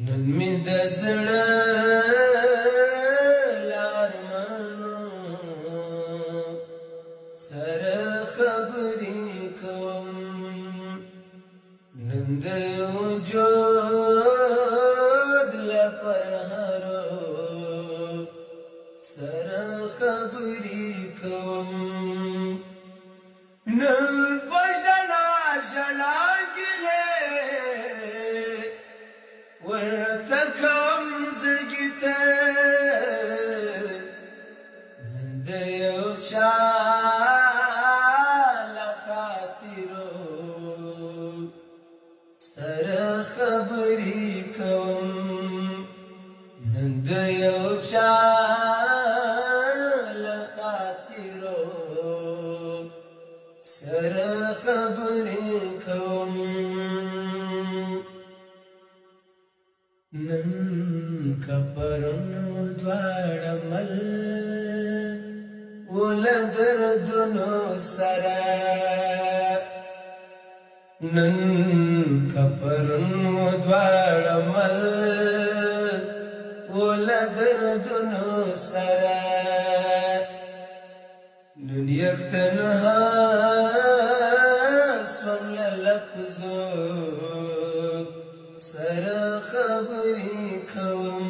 نن می د زړه لارمانو سره خبرې کوم نن د وجود لپاره سره خبرې کوم نن په ژړا ژړا ګلې ورته کوم زړګي ته نن د یو چا له خاطرو سره خبرې کوم نن د یو چا له خاطرو سره خبرې کوم نن کپرونو دواړه مل ول دردونو سره نن کپرونو دواړه مل ول دردونو سره نن یک تنها سوم للفظو سره خبرې کوم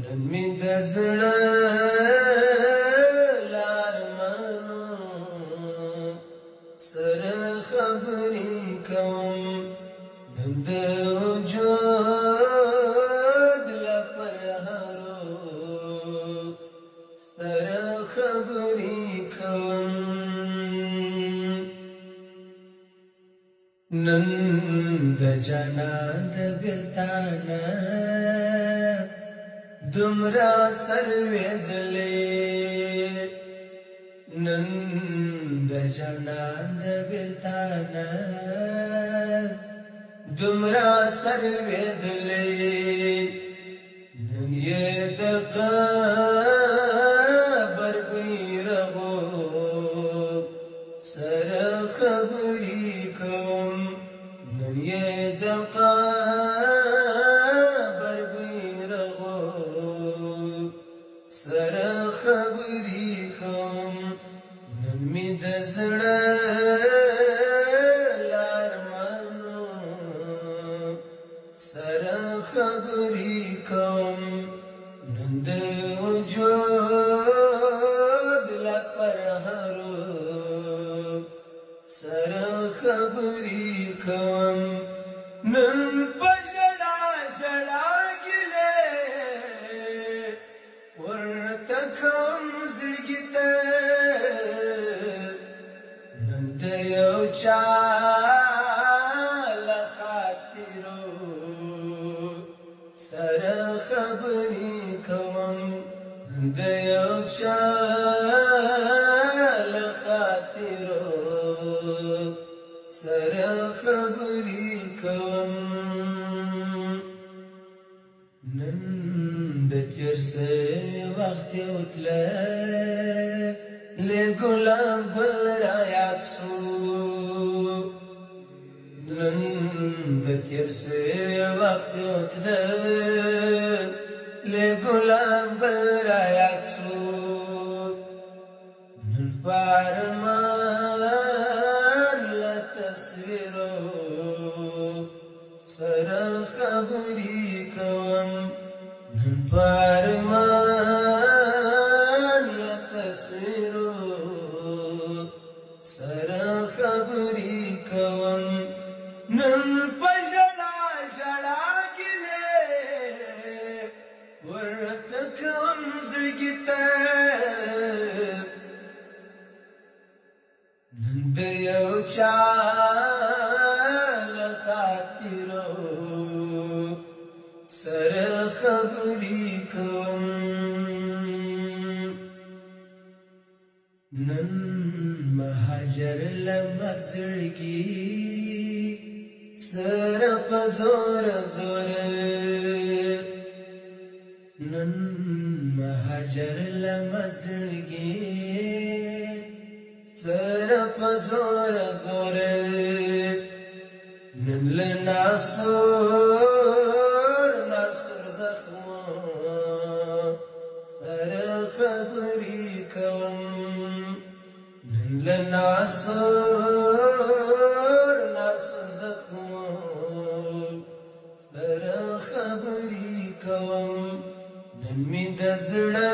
نن می د زړه لارمانو سره خبرې کوم نن د وجود لپاره سره خبرې کوم نن د جانان د بیلتانه دومره سرلوېدلې نن د جانان د بیلتانه دومره سرلوېدلې نن یې د قبر بیرغو سره خبرې کوم نن یې د قبر بیرغو سره خبرې کوم نن می د زړه لارمانو سره خبرې کوم نن د وجود لپاره سره خبرې کوم نن په ژړا ژړا ګلې ورته کوم زړګي ته نن د یو چا له خاطرو سره خبرې کوم نن د یو چا له خاطرو سره خبرې کوم نن د تیر سوي وخت یو تله له ګلاب ګل را یاد سو نن د تیر سوي وخت یو تله له ګلاب ګل را یاد سو نن پارمان له تصویرو سره خبرې کوم نن پارمان له تصویرو سره خبرې کوم نن په ژړا ژړا ګلې ورته کوم زړګي ته نن د یو چا له خاطرو سره خبرې کوم نن مهاجر لمر زړګي سره په زور زور نن مهاجر لمر زړګي سره په زور زور نن له ناسور ناسور ناسور زخمو سره خبرې کوم نن مې د زړه